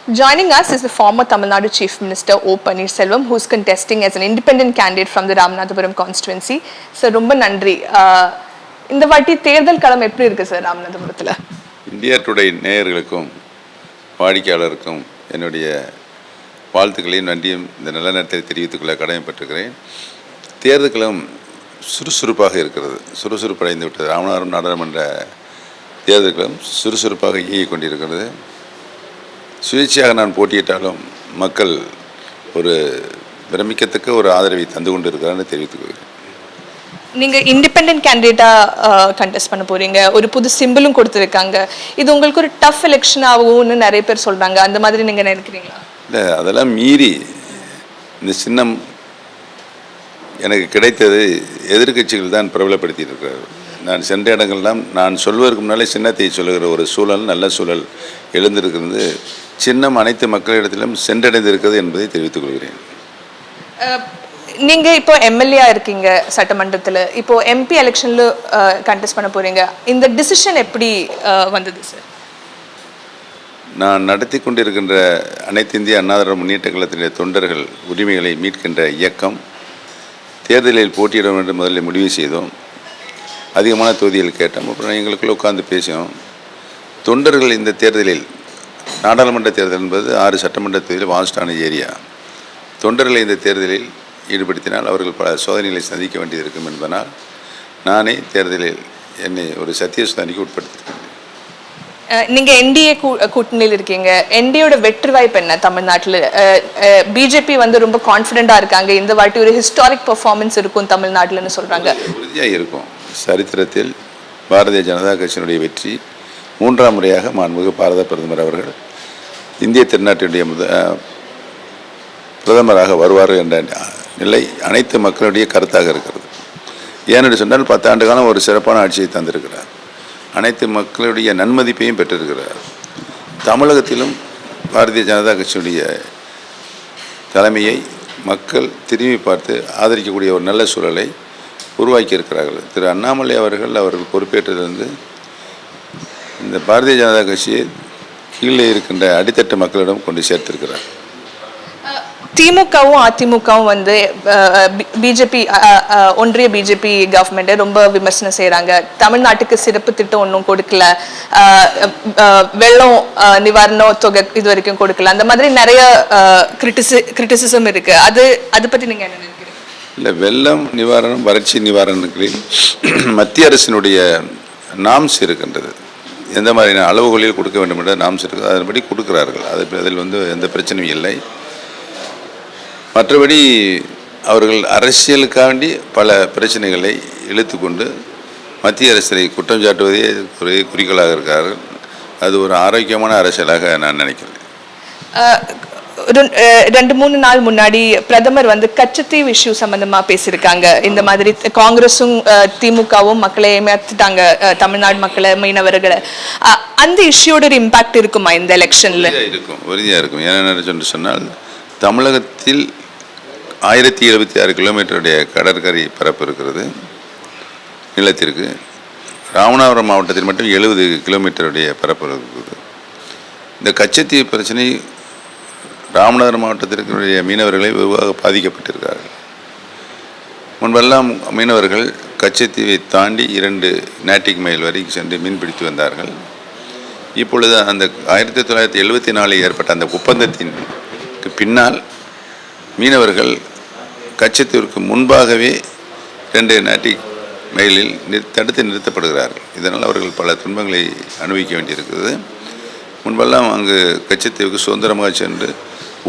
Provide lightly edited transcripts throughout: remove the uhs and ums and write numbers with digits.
Joining us is the former Tamil Nadu Chief Minister O. Pannirselvam, who is contesting as an independent candidate from the Ramanathapuram constituency. Sir, ரொம்ப நன்றி. இந்த வாட்டி தேர்தல் களம் எப்படி இருக்கு சார் ராமநாதபுரத்தில்? இந்தியா டுடே நேயர்களுக்கும் வாடிக்கையாளருக்கும் என்னுடைய வாழ்த்துக்களையும் நன்றியும் இந்த நல்ல நேரத்தை தெரிவித்துக் கொள்ள கடமைப்பட்டிருக்கிறேன். தேர்தல் களம் சுறுசுறுப்பாக இருக்கிறது, சுறுசுறுப்படைந்து விட்டது. ராமநாதபுரம் நாடாளுமன்ற தேர்தல் களம் சுறுசுறுப்பாக இயங்கிக் கொண்டிருக்கிறது. சுயேட்சையாக நான் போட்டியிட்டாலும் மக்கள் ஒரு பிரமிக்கத்தக்க ஒரு ஆதரவை தந்து கொண்டு இருக்கிறான்னு தெரிவித்துக் கொள்கிறேன். நீங்கள் இண்டிபெண்டன்ட் கேண்டிடேட்டாக கண்டெஸ்ட் பண்ண போகிறீங்க, ஒரு புது சிம்பிளும் கொடுத்துருக்காங்க. இது உங்களுக்கு ஒரு டஃப் எலெக்ஷன் ஆகும்னு நிறைய பேர் சொல்கிறாங்க. அந்த மாதிரி நீங்கள் நினைக்கிறீங்களா? இல்லை, அதெல்லாம் மீறி இந்த சின்னம் எனக்கு கிடைத்தது எதிர்கட்சிகள் தான் பிரபலப்படுத்தி இருக்கிறார்கள். நான் சென்ற இடங்கள்லாம் நான் சொல்வதற்கு முன்னாலே சின்னத்தை சொல்லுகிற ஒரு சூழல், நல்ல சூழல் எழுந்திருக்கிறது. சின்னம் அனைத்து மக்களிடத்திலும் சென்றடைந்திருக்கிறது என்பதை தெரிவித்துக் கொள்கிறேன். நீங்கள் இப்போ எம்எல்ஏ இருக்கீங்க சட்டமன்றத்தில், இப்போ எம்பி எலெக்ஷனில் கண்டெஸ்ட் பண்ண போகிறீங்க. இந்த டிசிஷன் எப்படி வந்தது சார்? நான் நடத்தி கொண்டிருக்கின்ற அனைத்து இந்திய அண்ணா திராவிட முன்னேற்ற கழகத்தினுடைய தொண்டர்கள் உரிமைகளை மீட்கின்ற இயக்கம் தேர்தலில் போட்டியிட வேண்டும் முதலில் முடிவு செய்தோம். அதிகமான தொகுதிகள் கேட்டோம். அப்புறம் எங்களுக்குள்ள உட்கார்ந்து பேசினோம். தொண்டர்கள் இந்த தேர்தலில், நாடாளுமன்ற தேர்தல் என்பது 6 சட்டமன்ற தொகுதியில் வாஸ்டான ஏரியா, தொண்டர்களை இந்த தேர்தலில் ஈடுபடுத்தினால் அவர்கள் பல சோதனைகளை சந்திக்க வேண்டியது இருக்கும் என்பதனால் நானே தேர்தலில் என்னை ஒரு சத்திய சோதனைக்கு உட்படுத்தியிருக்கேன். நீங்கள் என்டிஏ கூட்டணியில் இருக்கீங்க. என்டிஏயோட வெற்றி வாய்ப்பு என்ன தமிழ்நாட்டில்? பிஜேபி ரொம்ப கான்ஃபிடென்ட்டாக இருக்காங்க, இந்த வாட்டி ஒரு ஹிஸ்டாரிக் பெர்ஃபார்மன்ஸ் இருக்கும் தமிழ்நாட்டில்னு சொல்கிறாங்க. உறுதியாக இருக்கும். சரித்திரத்தில் பாரதிய ஜனதா கட்சியினுடைய வெற்றி 3ஆம் முறையாக மாண்புமிகு பாரத பிரதமர் அவர்கள் இந்திய திருநாட்டினுடைய பிரதமராக வருவார் என்ற நிலை அனைத்து மக்களுடைய கருத்தாக இருக்கிறது. ஏனென்று சொன்னால் 10 ஆண்டு காலம் ஒரு சிறப்பான ஆட்சியை தந்திருக்கிறார். அனைத்து மக்களுடைய நன்மதிப்பையும் பெற்றிருக்கிறார். தமிழகத்திலும் பாரதிய ஜனதா கட்சியுடைய தலைமையை மக்கள் திரும்பி பார்த்து ஆதரிக்கக்கூடிய ஒரு நல்ல சூழலை உருவாக்கி இருக்கிறார்கள். திரு அண்ணாமலை அவர்கள் பொறுப்பேற்றதிலிருந்து இந்த பாரதிய ஜனதா கட்சியை கீழே இருக்கின்ற அடித்தட்டு மக்களிடம் கொண்டு சேர்த்திருக்கிறார். திமுகவும் அதிமுகவும் பிஜேபி ஒன்றிய பிஜேபி கவர்மெண்ட்டை ரொம்ப விமர்சனம் செய்கிறாங்க. தமிழ்நாட்டுக்கு சிறப்பு திட்டம் ஒன்றும் கொடுக்கல, வெள்ளம் நிவாரண தொகை இது வரைக்கும் கொடுக்கல, அந்த மாதிரி நிறைய கிரிட்டிசிசம் இருக்கு. அதை பற்றி நீங்கள் என்ன நினைக்கிறீங்க? இல்லை, வெள்ளம் நிவாரணம், வறட்சி நிவாரணங்களில் மத்திய அரசினுடைய நாம்ஸ் இருக்கின்றது. எந்த மாதிரியான அளவுகளில் கொடுக்க வேண்டும் என்ற நாம்ஸ் இருக்குது, அதன்படி கொடுக்கிறார்கள். அதில் எந்த பிரச்சனையும் இல்லை. மற்றபடி அவர்கள் அரசியலுக்காண்டி பல பிரச்சனைகளை இழுத்து கொண்டு மத்திய அரசை குற்றம் சாட்டுவதே ஒரு குறிக்கோளாக இருக்கிறார்கள். அது ஒரு ஆரோக்கியமான அரசியலாக நான் நினைக்கிறேன். 2-3 நாள் முன்னாடி பிரதமர் கச்சத்தீவு இஷ்யூ சம்பந்தமா பேசியிருக்காங்க. இந்த மாதிரி காங்கிரஸும் திமுகவும் மக்களை ஏமாத்திட்டாங்க, தமிழ்நாடு மக்களை, மீனவர்களை. அந்த இஷ்யூட ஒரு இம்பாக்ட் இருக்குமா இந்த எலெக்ஷன்ல? இருக்கும், உறுதியாக இருக்கும். ஏன்னு சொன்னால் தமிழகத்தில் 1076 கிலோமீட்டருடைய கடற்கரை பரப்பு இருக்கிறது நிலத்திற்கு. ராமநாதபுரம் மாவட்டத்தில் மட்டும் 70 கிலோமீட்டருடைய பரப்பு இருக்குது. இந்த கச்சத்தீவு பிரச்சனை ராமநாதபுரம் மாவட்டத்திற்குரிய மீனவர்களை வெகுவாக பாதிக்கப்பட்டிருக்கிறார்கள். முன்பெல்லாம் மீனவர்கள் கச்சத்தீவை தாண்டி 2 நாட்டிக் மைல் வரை சென்று மீன்பிடித்து வந்தார்கள். இப்பொழுது அந்த 1974 ஏற்பட்ட அந்த ஒப்பந்தத்தின் பின்னால் மீனவர்கள் கச்சத்தீவிற்கு முன்பாகவே 2 நாட்டிக் மைலில் தடுத்து நிறுத்தப்படுகிறார்கள். இதனால் அவர்கள் பல துன்பங்களை அனுபவிக்க வேண்டியிருக்கிறது. முன்பெல்லாம் அங்கு கச்சத்தீவுக்கு சுதந்திரமாக சென்று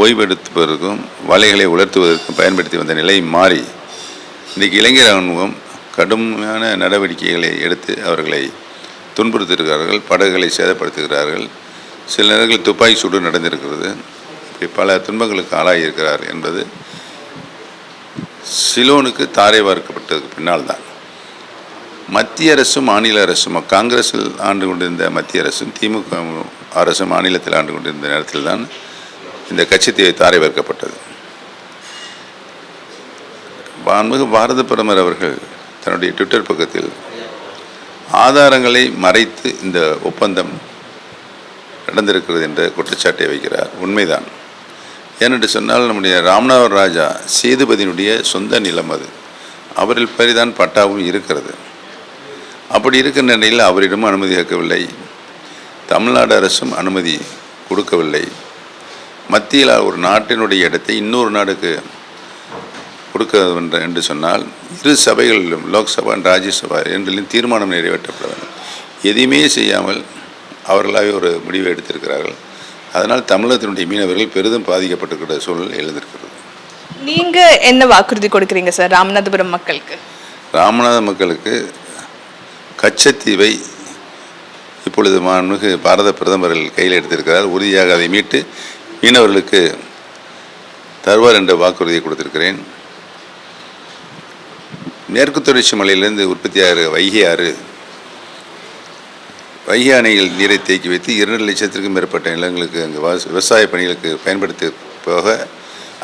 ஓய்வெடுப்பதற்கும் வலைகளை உலர்த்துவதற்கும் பயன்படுத்தி வந்த நிலை மாறி இன்றைக்கு இளைஞர் இராணுவம் கடுமையான நடவடிக்கைகளை எடுத்து அவர்களை துன்புறுத்திருக்கிறார்கள், படகுகளை சேதப்படுத்துகிறார்கள். சில நேரங்களில் துப்பாக்கி சூடு நடந்திருக்கிறது. இப்படி பல துன்பங்களுக்கு ஆளாகியிருக்கிறார் என்பது சிலோனுக்கு தாரை வார்க்கப்பட்டதுக்கு பின்னால் தான். மத்திய அரசும் மாநில அரசும், காங்கிரஸில் ஆண்டு கொண்டிருந்த மத்திய அரசும் திமுக அரசும் மாநிலத்தில் ஆண்டு கொண்டிருந்த நேரத்தில் தான் இந்த கச்சத்தீவை தாரை வார்க்கப்பட்டது. மாண்புமிகு பாரத பிரதமர் அவர்கள் தன்னுடைய ட்விட்டர் பக்கத்தில் ஆதாரங்களை மறைத்து இந்த ஒப்பந்தம் நடந்திருக்கிறது என்ற குற்றச்சாட்டை வைக்கிறார். உண்மைதான். ஏனென்று சொன்னால் நம்முடைய ராமநாதபுரம் ராஜா சேதுபதியினுடைய சொந்த நிலம் அது. அவரில் பரிதான் பட்டாவும் இருக்கிறது. அப்படி இருக்கிற நிலையில் அவரிடமும் அனுமதி கேட்கவில்லை, தமிழ்நாடு அரசும் அனுமதி கொடுக்கவில்லை. மத்தியில் ஒரு நாட்டினுடைய இடத்தை இன்னொரு நாடுக்கு கொடுக்க என்று சொன்னால் இரு சபைகளிலும் லோக்சபா ராஜ்யசபா இரண்டிலும் தீர்மானம் நிறைவேற்றப்பட வேண்டும். எதையுமே செய்யாமல் அவர்களாகவே ஒரு முடிவை எடுத்திருக்கிறார்கள். அதனால் தமிழகத்தினுடைய மீனவர்கள் பெரிதும் பாதிக்கப்பட்டிருக்கிற சூழல் எழுந்திருக்கிறது. நீங்க என்ன வாக்குறுதி கொடுக்குறீங்க சார் ராமநாதபுரம் மக்களுக்கு? ராமநாதபுரம் மக்களுக்கு கச்சத்தீவை இப்பொழுது மாண்புமிகு பாரத பிரதமர்கள் கையில் எடுத்திருக்கிறார். உறுதியாக அதை மீட்டு மீனவர்களுக்கு தருவார் என்ற வாக்குறுதியை கொடுத்திருக்கிறேன். மேற்கு தொடர்ச்சி மலையிலிருந்து உற்பத்தியாகிற வைகை அணையில் நீரை தேக்கி வைத்து 2 லட்சத்திற்கும் மேற்பட்ட நிலங்களுக்கு அங்கு விவசாய பணிகளுக்கு பயன்படுத்தி போக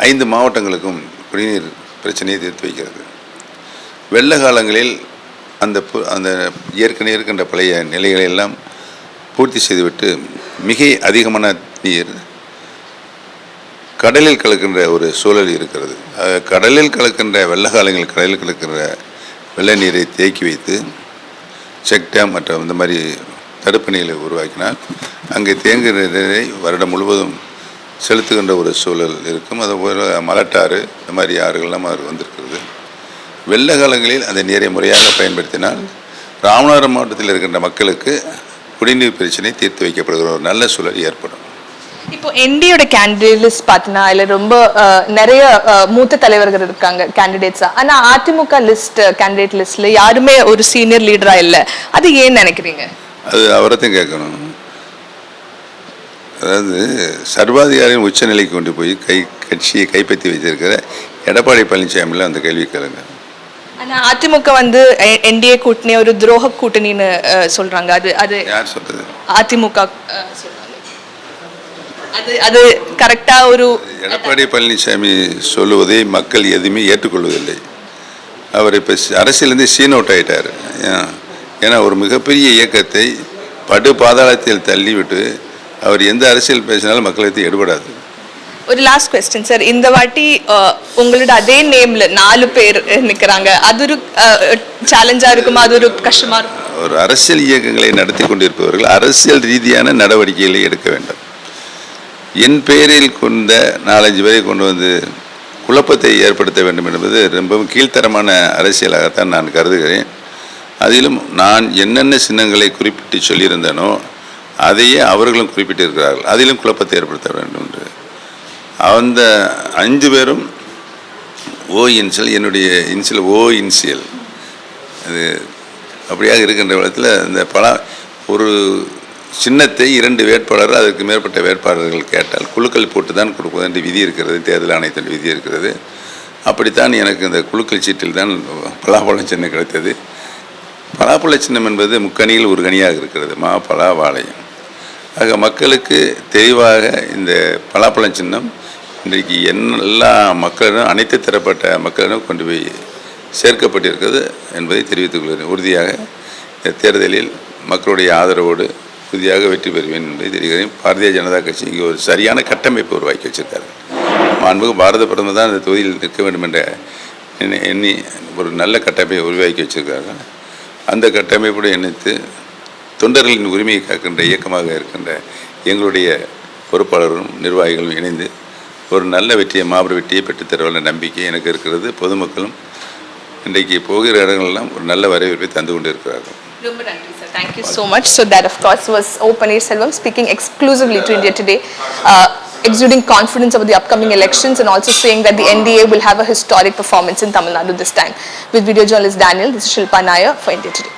5 மாவட்டங்களுக்கும் குடிநீர் பிரச்சனையை தீர்த்து வைக்கிறது. வெள்ள காலங்களில் அந்த ஏற்கனவே இருக்கின்ற பழைய நிலைகளை எல்லாம் பூர்த்தி செய்துவிட்டு மிக அதிகமான நீர் கடலில் கலக்கின்ற ஒரு சூழல் இருக்கிறது. கடலில் கலக்கின்ற வெள்ள காலங்களில் கடலில் கலக்கின்ற வெள்ள நீரை தேக்கி வைத்து செக் டேம் மற்றும் இந்த மாதிரி தடுப்பணைகளை உருவாக்கினால் அங்கே தேங்குகிற நீரை வருடம் முழுவதும் செலுத்துகின்ற ஒரு சூழல் இருக்கும். அதுபோல் மலட்டாறு இந்த மாதிரி ஆறுகள்லாம் அது வந்திருக்கிறது. வெள்ள காலங்களில் அந்த நீரை முறையாக பயன்படுத்தினால் ராமநாதபுரம் மாவட்டத்தில் இருக்கின்ற மக்களுக்கு குடிநீர் பிரச்சனை தீர்த்து வைக்கப்படுகிற ஒரு நல்ல சூழல் ஏற்படும். இப்போ என்டியோட கேண்டிடேட் லிஸ்ட் பார்த்தீங்கன்னா அதில் ரொம்ப நிறைய மூத்த தலைவர்கள் இருக்காங்க கேண்டிடேட்ஸா. ஆனால் அதிமுக கேண்டிடேட் லிஸ்ட்ல யாருமே ஒரு சீனியர் லீடரா இல்லை. அது ஏன்னு நினைக்கிறீங்க? அது அவரைத்தான் கேட்கணும். அதாவது சர்வாதிகாரியின் உச்சநிலைக்கு கொண்டு போய் கட்சியை கைப்பற்றி வைத்திருக்கிற எடப்பாடி பழனிசாமியில் அந்த கேள்வி கேளுங்க. ஆனால் அதிமுக என்டிஏ கூட்டணி ஒரு துரோக கூட்டணின்னு சொல்றாங்க. அது யார் சொல்றது? அதிமுக சொல்றாங்க. அது கரெக்டா? ஒரு எடப்பாடி பழனிசாமி சொல்லுவதை மக்கள் எதுவுமே ஏற்றுக்கொள்வதில்லை. அவர் இப்போ அரசியலேருந்து சீன் அவுட் ஆகிட்டார். ஏன்னா ஒரு மிகப்பெரிய இயக்கத்தை படு பாதாளத்தில் தள்ளிவிட்டு அவர் எந்த அரசியல் பேசினாலும் மக்களுக்கு எடுபடாது. ஒரு லாஸ்ட் கொஸ்டின் சார், இந்த வாட்டி உங்களோட அதே நேம்ல 4 பேர் நிற்கிறாங்க. அது ஒரு சேலஞ்சா இருக்குமா? அது ஒரு கஷ்டமா இருக்கும்? ஒரு அரசியல் இயக்கங்களை நடத்தி கொண்டிருப்பவர்கள் அரசியல் ரீதியான நடவடிக்கைகளை எடுக்க வேண்டும். என் பெயரில் கொண்ட 4-5 பேரை கொண்டு வந்து குழப்பத்தை ஏற்படுத்த வேண்டும் என்பது ரொம்பவும் கீழ்த்தரமான அரசியலாகத்தான் நான் கருதுகிறேன். அதிலும் நான் என்னென்ன சின்னங்களை குறிப்பிட்டு சொல்லியிருந்தேனோ அதையே அவர்களும் குறிப்பிட்டிருக்கிறார்கள். அதிலும் குழப்பத்தை ஏற்படுத்த வேண்டும் என்று. அந்த 5 பேரும் ஓ இன்சியல், என்னுடைய இன்சியல் ஓ இன்சியல். அது அப்படியாக இருக்கின்ற விதத்தில் இந்த ஒரு சின்னத்தை 2 வேட்பாளர் அதற்கு மேற்பட்ட வேட்பாளர்கள் கேட்டால் குழுக்கள் போட்டு தான் கொடுப்பது என்று விதி இருக்கிறது. தேர்தல் ஆணையத்தின் விதி இருக்கிறது. அப்படித்தான் எனக்கு இந்த குழுக்கள் சீட்டில் தான் பலாப்பழ சின்னம் கிடைத்தது. பலாப்பழ சின்னம் என்பது முக்கணியில் ஒரு கனியாக இருக்கிறது, மா பலா வாழையம். ஆக மக்களுக்கு தெளிவாக இந்த பலாப்பழ சின்னம் இன்றைக்கு எல்லா மக்களிடம் அனைத்து தரப்பட்ட மக்களிடம் கொண்டு போய் சேர்க்கப்பட்டிருக்கிறது என்பதை தெரிவித்துக் கொள்கிறேன். உறுதியாக இந்த தேர்தலில் மக்களுடைய ஆதரவோடு உறுதியாக வெற்றி பெறுவேன் என்பதை தெரிகிறேன். பாரதிய ஜனதா கட்சி இங்கே ஒரு சரியான கட்டமைப்பு உருவாக்கி வச்சிருக்காரு. மாண்புமிகு பாரத பிரதமர் தான் அந்த தொகுதியில் நிற்க வேண்டும் என்ற எண்ணி ஒரு நல்ல கட்டமைப்பை உருவாக்கி வச்சிருக்கார்கள். அந்த கட்டமைப்போடு இணைத்து தொண்டர்களின் உரிமையை காக்கின்ற இயக்கமாக இருக்கின்ற எங்களுடைய பொறுப்பாளர்களும் நிர்வாகிகளும் இணைந்து ஒரு நல்ல வெற்றியை, மாபெரும் வெற்றியை பெற்றுத்தருவதற்கான நம்பிக்கை எனக்கு இருக்கிறது. பொதுமக்களும் இன்றைக்கு போகிற இடங்களெல்லாம் ஒரு நல்ல வரவேற்பை தந்து கொண்டு இருக்கிறார்கள். ரொம்ப நன்றி sir. Thank you so much. So that of course was O. Paneerselvam speaking exclusively to India Today, exuding confidence about the upcoming elections and also saying that the NDA will have a historic performance in Tamil Nadu this time. With video journalist Daniel, this is Shilpa Nair for India Today.